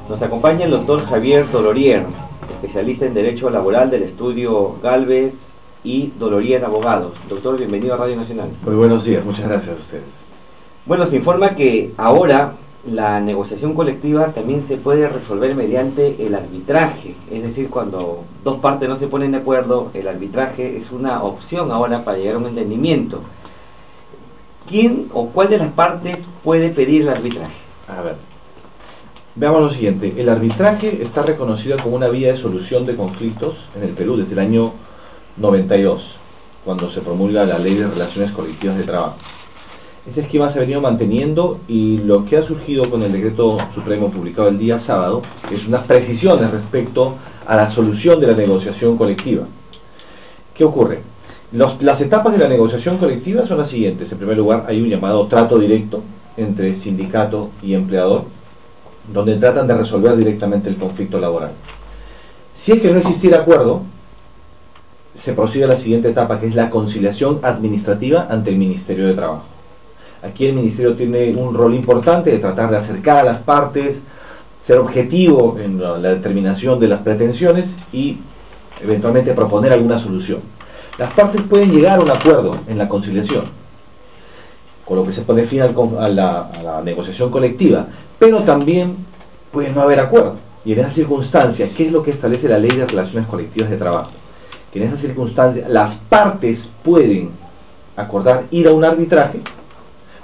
Nos acompaña el doctor Javier Dolorier, especialista en Derecho Laboral del estudio Galvez y Dolorier Abogados. Doctor, bienvenido a Radio Nacional. Muy buenos días, muchas gracias a ustedes. Bueno, se informa que ahora la negociación colectiva también se puede resolver mediante el arbitraje, es decir, cuando dos partes no se ponen de acuerdo, el arbitraje es una opción ahora para llegar a un entendimiento. ¿Quién o cuál de las partes puede pedir el arbitraje? A ver, veamos lo siguiente. El arbitraje está reconocido como una vía de solución de conflictos en el Perú desde el año 92, cuando se promulga la Ley de Relaciones Colectivas de Trabajo. Este esquema se ha venido manteniendo, y lo que ha surgido con el decreto supremo publicado el día sábado es unas precisiones respecto a la solución de la negociación colectiva. ¿Qué ocurre? Las etapas de la negociación colectiva son las siguientes. En primer lugar, hay un llamado trato directo entre sindicato y empleador, donde tratan de resolver directamente el conflicto laboral. Si es que no existiera acuerdo, se procede a la siguiente etapa, que es la conciliación administrativa ante el Ministerio de Trabajo. Aquí el Ministerio tiene un rol importante de tratar de acercar a las partes, ser objetivo en la determinación de las pretensiones y eventualmente proponer alguna solución. Las partes pueden llegar a un acuerdo en la conciliación, con lo que se pone fin a la negociación colectiva, pero también puede no haber acuerdo. Y en esas circunstancias, ¿qué es lo que establece la Ley de Relaciones Colectivas de Trabajo? Que en esas circunstancias las partes pueden acordar ir a un arbitraje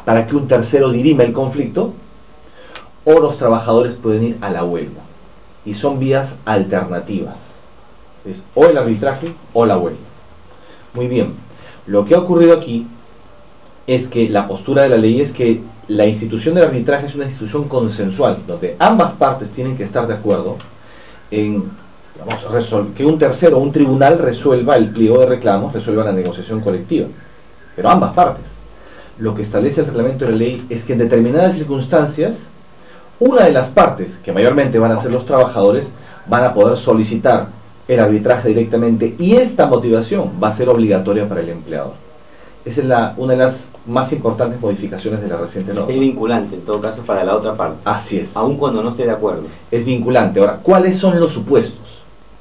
para que un tercero dirima el conflicto, o los trabajadores pueden ir a la huelga. Y son vías alternativas. Es o el arbitraje o la huelga. Muy bien. Lo que ha ocurrido aquí es que la postura de la ley es que la institución del arbitraje es una institución consensual, donde ambas partes tienen que estar de acuerdo en, que un tercero o un tribunal resuelva el pliego de reclamos, resuelva la negociación colectiva. Pero ambas partes. Lo que establece el reglamento de la ley es que en determinadas circunstancias, una de las partes, que mayormente van a ser los trabajadores, van a poder solicitar el arbitraje directamente, y esta motivación va a ser obligatoria para el empleador. Esa es una de las más importantes modificaciones de la reciente norma. Es vinculante en todo caso para la otra parte. Así es. Aun cuando no esté de acuerdo. Es vinculante. Ahora, ¿cuáles son los supuestos?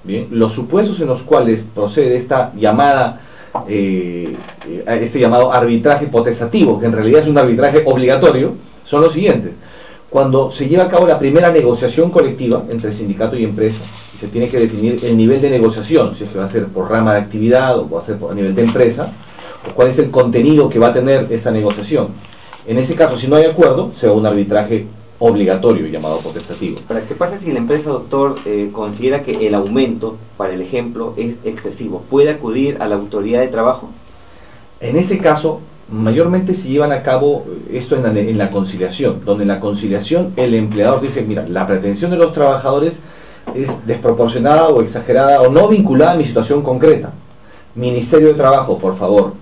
Bien, los supuestos en los cuales procede esta llamada este llamado arbitraje potestativo, que en realidad es un arbitraje obligatorio, son los siguientes. Cuando se lleva a cabo la primera negociación colectiva entre sindicato y empresa, se tiene que definir el nivel de negociación, si es que va a ser por rama de actividad o va a ser a nivel de empresa, o cuál es el contenido que va a tener esa negociación. En ese caso, si no hay acuerdo, se va a un arbitraje obligatorio llamado potestativo. ¿Para qué pasa si la empresa, doctor, considera que el aumento, para el ejemplo, es excesivo? ¿Puede acudir a la autoridad de trabajo? En ese caso, mayormente se llevan a cabo esto en la conciliación, donde en la conciliación el empleador dice, mira, la pretensión de los trabajadores es desproporcionada o exagerada o no vinculada a mi situación concreta. Ministerio de Trabajo, por favor,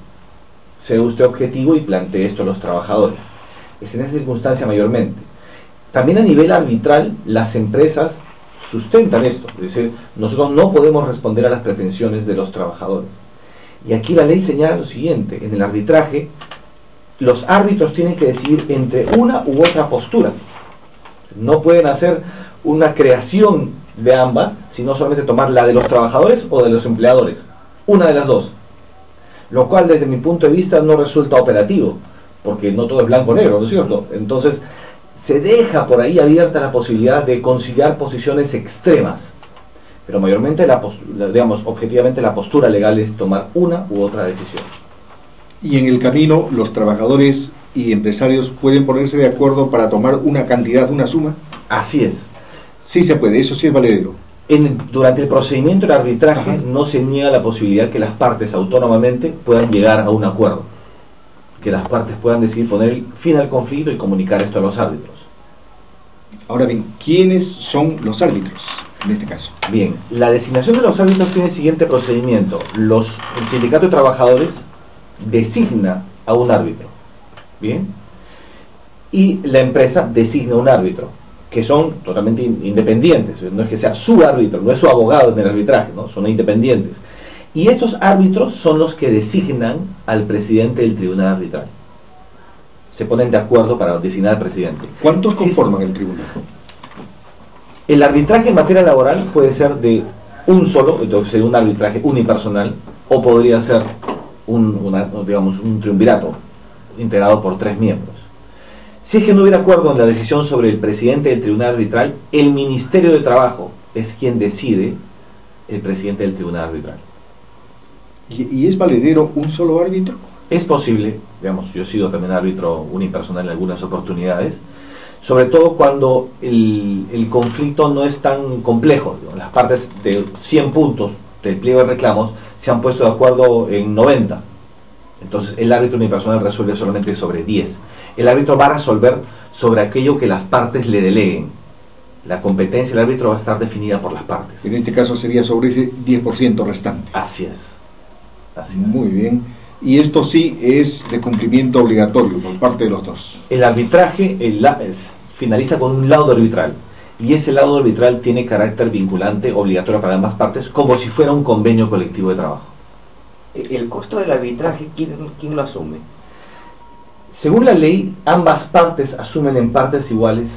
sea usted objetivo y plantee esto a los trabajadores. Es en esa circunstancia mayormente. También a nivel arbitral, las empresas sustentan esto, es decir, nosotros no podemos responder a las pretensiones de los trabajadores. Y aquí la ley señala lo siguiente: en el arbitraje, los árbitros tienen que decidir entre una u otra postura. No pueden hacer una creación de ambas, sino solamente tomar la de los trabajadores o de los empleadores, una de las dos. Lo cual, desde mi punto de vista, no resulta operativo, porque no todo es blanco o negro, ¿no es cierto? Entonces, se deja por ahí abierta la posibilidad de conciliar posiciones extremas, pero mayormente, digamos, objetivamente la postura legal es tomar una u otra decisión. Y en el camino, los trabajadores y empresarios pueden ponerse de acuerdo para tomar una cantidad, una suma. Así es. Sí se puede, eso sí es valedero. Durante el procedimiento del arbitraje no se niega la posibilidad que las partes autónomamente puedan llegar a un acuerdo, que las partes puedan decidir poner fin al conflicto y comunicar esto a los árbitros. Ahora bien, ¿quiénes son los árbitros en este caso? Bien, la designación de los árbitros tiene el siguiente procedimiento. El sindicato de trabajadores designa a un árbitro, bien, y la empresa designa un árbitro, que son totalmente independientes. No es que sea su árbitro, no es su abogado en el arbitraje, ¿no? Son independientes. Y estos árbitros son los que designan al presidente del tribunal arbitral. Se ponen de acuerdo para designar al presidente. ¿Cuántos conforman el tribunal? El arbitraje en materia laboral puede ser de un solo, entonces un arbitraje unipersonal, o podría ser un triunvirato integrado por 3 miembros. Si es que no hubiera acuerdo en la decisión sobre el presidente del tribunal arbitral, el Ministerio de Trabajo es quien decide el presidente del tribunal arbitral. ¿Y es valedero un solo árbitro? Es posible, digamos, yo he sido también árbitro unipersonal en algunas oportunidades, sobre todo cuando el conflicto no es tan complejo. Las partes de 100 puntos del pliego de reclamos se han puesto de acuerdo en 90. Entonces el árbitro unipersonal resuelve solamente sobre 10. El árbitro va a resolver sobre aquello que las partes le deleguen. La competencia del árbitro va a estar definida por las partes. En este caso sería sobre ese 10% restante. Así es. Muy bien. Y esto sí es de cumplimiento obligatorio por parte de los dos. El arbitraje finaliza con un laudo arbitral, y ese laudo arbitral tiene carácter vinculante, obligatorio para ambas partes, como si fuera un convenio colectivo de trabajo. ¿El costo del arbitraje quién lo asume? Según la ley, ambas partes asumen en partes iguales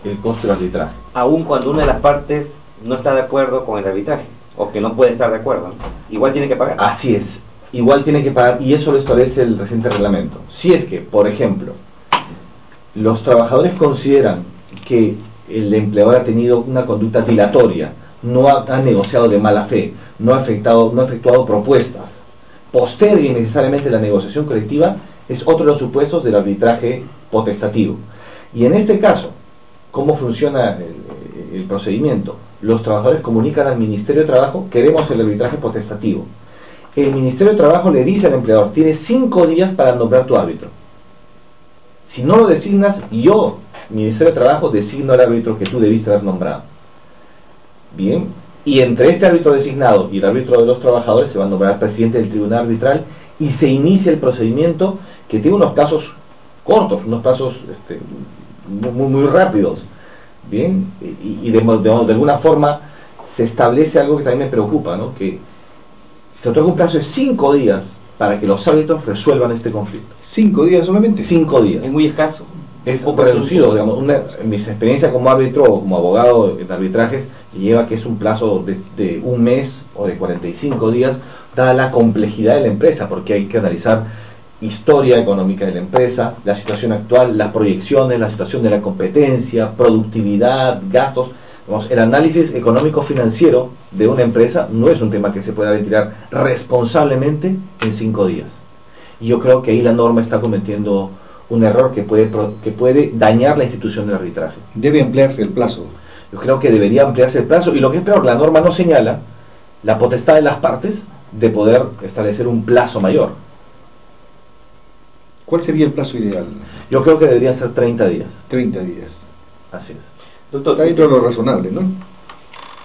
el costo del arbitraje. Aun cuando una de las partes no está de acuerdo con el arbitraje, o que no puede estar de acuerdo, ¿no? Igual tiene que pagar. Así es, igual tiene que pagar, y eso lo establece el reciente reglamento. Si es que, por ejemplo, los trabajadores consideran que el empleador ha tenido una conducta dilatoria, no ha negociado de mala fe, no ha efectuado propuestas, postergue necesariamente la negociación colectiva, es otro de los supuestos del arbitraje potestativo. Y en este caso, ¿cómo funciona el procedimiento? Los trabajadores comunican al Ministerio de Trabajo: queremos el arbitraje potestativo. El Ministerio de Trabajo le dice al empleador: tienes 5 días para nombrar tu árbitro. Si no lo designas, yo, Ministerio de Trabajo, designo al árbitro que tú debiste haber nombrado. Bien, y entre este árbitro designado y el árbitro de los trabajadores se va a nombrar al presidente del tribunal arbitral, y se inicia el procedimiento, que tiene unos plazos cortos, unos plazos muy rápidos. Bien, y de alguna forma se establece algo que también me preocupa, ¿no? Que se otorga un plazo de 5 días para que los árbitros resuelvan este conflicto. 5 días solamente. 5 días. Es muy escaso. Es poco reducido, digamos. En mis experiencias como árbitro o como abogado en arbitrajes, lleva que es un plazo de un mes o de 45 días, dada la complejidad de la empresa, porque hay que analizar historia económica de la empresa, la situación actual, las proyecciones, la situación de la competencia, productividad, gastos. Digamos, el análisis económico-financiero de una empresa no es un tema que se pueda ventilar responsablemente en 5 días. Y yo creo que ahí la norma está cometiendo un error que puede dañar la institución del arbitraje. Debe ampliarse el plazo. Yo creo que debería ampliarse el plazo, y lo que es peor, la norma no señala la potestad de las partes de poder establecer un plazo mayor. ¿Cuál sería el plazo ideal? Yo creo que deberían ser 30 días. 30 días. Así es. Doctor, Está dentro de lo razonable, ¿no?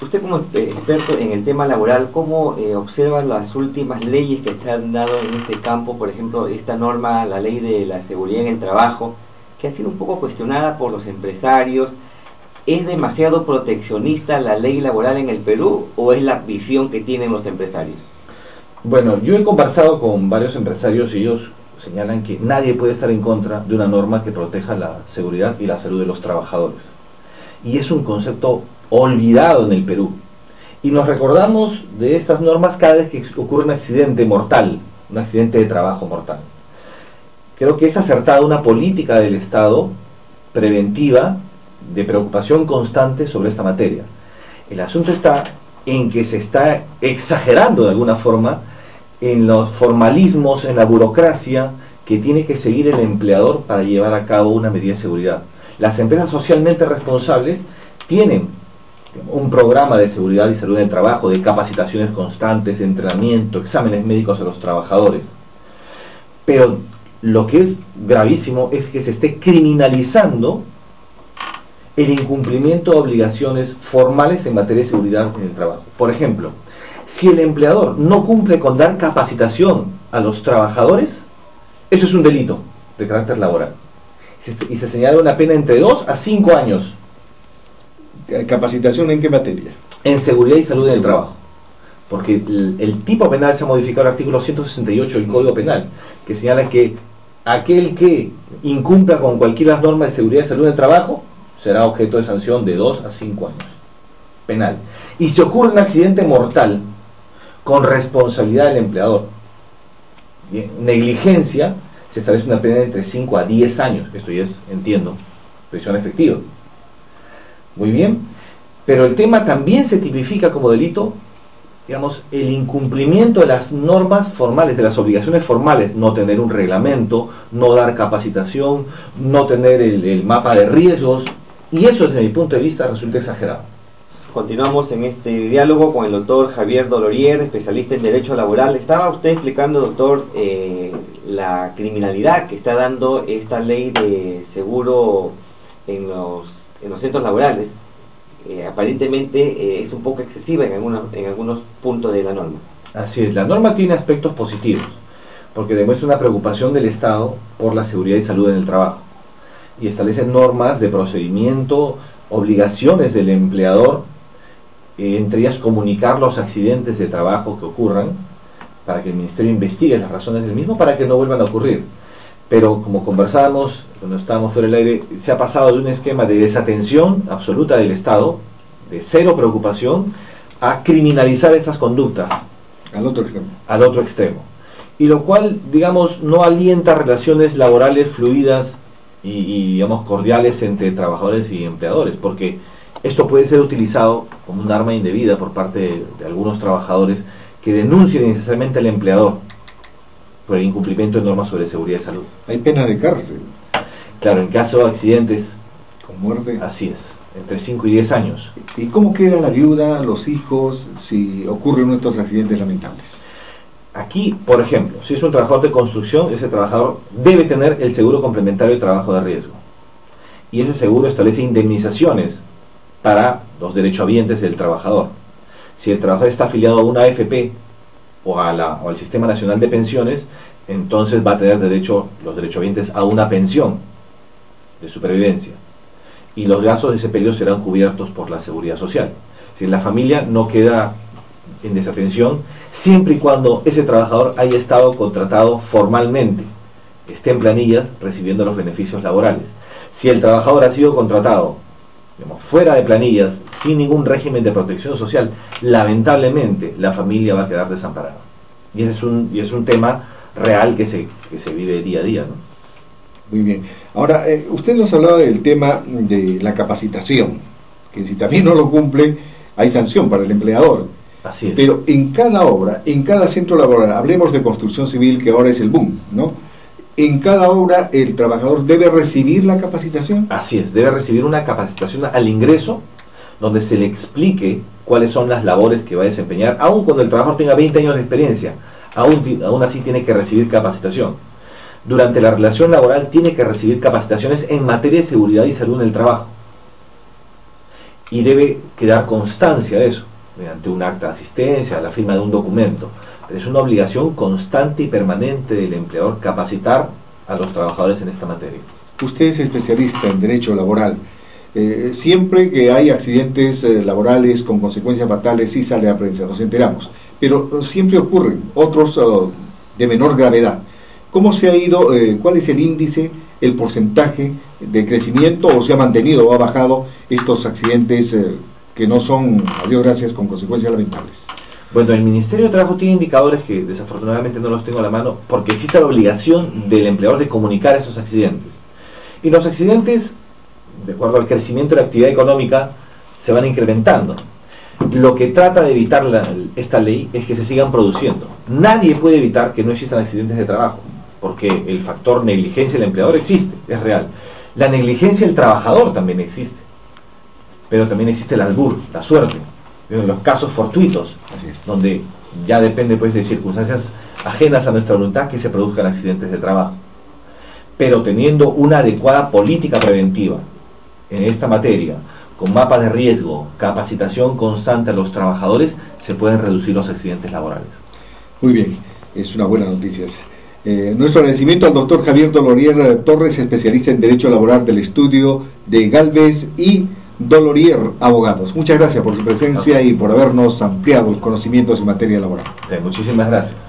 Usted como experto en el tema laboral, ¿cómo observa las últimas leyes que se han dado en este campo? Por ejemplo, esta norma, la ley de la seguridad en el trabajo, que ha sido un poco cuestionada por los empresarios. ¿Es demasiado proteccionista la ley laboral en el Perú, o es la visión que tienen los empresarios? Bueno, yo he conversado con varios empresarios y ellos señalan que nadie puede estar en contra de una norma que proteja la seguridad y la salud de los trabajadores. Y es un concepto olvidado en el Perú. Y nos recordamos de estas normas cada vez que ocurre un accidente mortal, un accidente de trabajo mortal. Creo que es acertada una política del Estado preventiva, de preocupación constante sobre esta materia. El asunto está en que se está exagerando de alguna forma en los formalismos, en la burocracia que tiene que seguir el empleador para llevar a cabo una medida de seguridad. Las empresas socialmente responsables tienen un programa de seguridad y salud en el trabajo, de capacitaciones constantes, de entrenamiento, exámenes médicos a los trabajadores. Pero lo que es gravísimo es que se esté criminalizando el incumplimiento de obligaciones formales en materia de seguridad en el trabajo. Por ejemplo, si el empleador no cumple con dar capacitación a los trabajadores, eso es un delito de carácter laboral. Y se señala una pena entre 2 a 5 años. ¿Capacitación en qué materia? En seguridad y salud en el trabajo. Porque el tipo penal se ha modificado el artículo 168 del Código Penal, que señala que aquel que incumpla con cualquiera de las normas de seguridad y salud en el trabajo será objeto de sanción de 2 a 5 años penal. Y si ocurre un accidente mortal con responsabilidad del empleador, bien, negligencia, se establece una pena de entre 5 a 10 años. Esto ya es, entiendo, prisión efectiva. Muy bien, pero el tema también se tipifica como delito, digamos, el incumplimiento de las normas formales, de las obligaciones formales, no tener un reglamento, no dar capacitación, no tener el mapa de riesgos, y eso desde mi punto de vista resulta exagerado. Continuamos en este diálogo con el doctor Javier Dolorier, especialista en Derecho Laboral. Estaba usted explicando, doctor, la criminalidad que está dando esta ley de seguro en los centros laborales. Aparentemente es un poco excesiva en algunos puntos de la norma. Así es, la norma tiene aspectos positivos, porque demuestra una preocupación del Estado por la seguridad y salud en el trabajo, y establece normas de procedimiento, obligaciones del empleador, entre ellas comunicar los accidentes de trabajo que ocurran, para que el Ministerio investigue las razones del mismo, para que no vuelvan a ocurrir. Pero como conversábamos cuando estábamos fuera del aire, se ha pasado de un esquema de desatención absoluta del Estado, de cero preocupación, a criminalizar estas conductas al otro extremo. Y lo cual, digamos, no alienta relaciones laborales fluidas y digamos cordiales entre trabajadores y empleadores, porque esto puede ser utilizado como un arma indebida por parte de algunos trabajadores que denuncien innecesariamente al empleador por el incumplimiento de normas sobre seguridad y salud. Hay pena de cárcel. Claro, en caso de accidentes con muerte. Así es, entre 5 y 10 años. ¿Y cómo queda la viuda, los hijos, si ocurren uno de estos accidentes lamentables? Aquí, por ejemplo, si es un trabajador de construcción, ese trabajador debe tener el seguro complementario de trabajo de riesgo. Y ese seguro establece indemnizaciones para los derechohabientes del trabajador. Si el trabajador está afiliado a una AFP o al Sistema Nacional de Pensiones, entonces va a tener derecho los derechohabientes a una pensión de supervivencia. Y los gastos de ese periodo serán cubiertos por la Seguridad Social. Si la familia no queda en desatención, siempre y cuando ese trabajador haya estado contratado formalmente, esté en planillas recibiendo los beneficios laborales. Si el trabajador ha sido contratado, digamos, fuera de planillas, sin ningún régimen de protección social, lamentablemente la familia va a quedar desamparada. Y ese es un tema real que se vive día a día, ¿no? Muy bien. Ahora, usted nos hablaba del tema de la capacitación, que si también no lo cumple, hay sanción para el empleador. Así es. Pero en cada obra, en cada centro laboral, hablemos de construcción civil, que ahora es el boom, ¿no? En cada obra el trabajador debe recibir la capacitación. Así es, debe recibir una capacitación al ingreso, donde se le explique cuáles son las labores que va a desempeñar, aun cuando el trabajador tenga 20 años de experiencia, aún así tiene que recibir capacitación. Durante la relación laboral tiene que recibir capacitaciones en materia de seguridad y salud en el trabajo. Y debe quedar constancia de eso, mediante un acta de asistencia, la firma de un documento. Pero es una obligación constante y permanente del empleador capacitar a los trabajadores en esta materia. Usted es especialista en derecho laboral. Siempre que hay accidentes laborales con consecuencias fatales sí sale a prensa, nos enteramos, pero siempre ocurren otros de menor gravedad. ¿Cómo se ha ido, cuál es el índice, el porcentaje de crecimiento, o se ha mantenido o ha bajado estos accidentes que no son, a Dios gracias, con consecuencias lamentables? Bueno, el Ministerio de Trabajo tiene indicadores que desafortunadamente no los tengo a la mano, porque existe la obligación del empleador de comunicar esos accidentes. Y los accidentes, de acuerdo al crecimiento de la actividad económica, se van incrementando. Lo que trata de evitar esta ley es que se sigan produciendo. Nadie puede evitar que no existan accidentes de trabajo, porque el factor negligencia del empleador existe, es real. La negligencia del trabajador también existe, pero también existe el albur, la suerte, los casos fortuitos, donde ya depende pues de circunstancias ajenas a nuestra voluntad que se produzcan accidentes de trabajo. Pero teniendo una adecuada política preventiva en esta materia, con mapas de riesgo, capacitación constante a los trabajadores, se pueden reducir los accidentes laborales. Muy bien, es una buena noticia. Nuestro agradecimiento al doctor Javier Dolorier Torres, especialista en Derecho Laboral del estudio de Gálvez y Dolorier Abogados. Muchas gracias por su presencia y por habernos ampliado los conocimientos en materia laboral. Muchísimas gracias.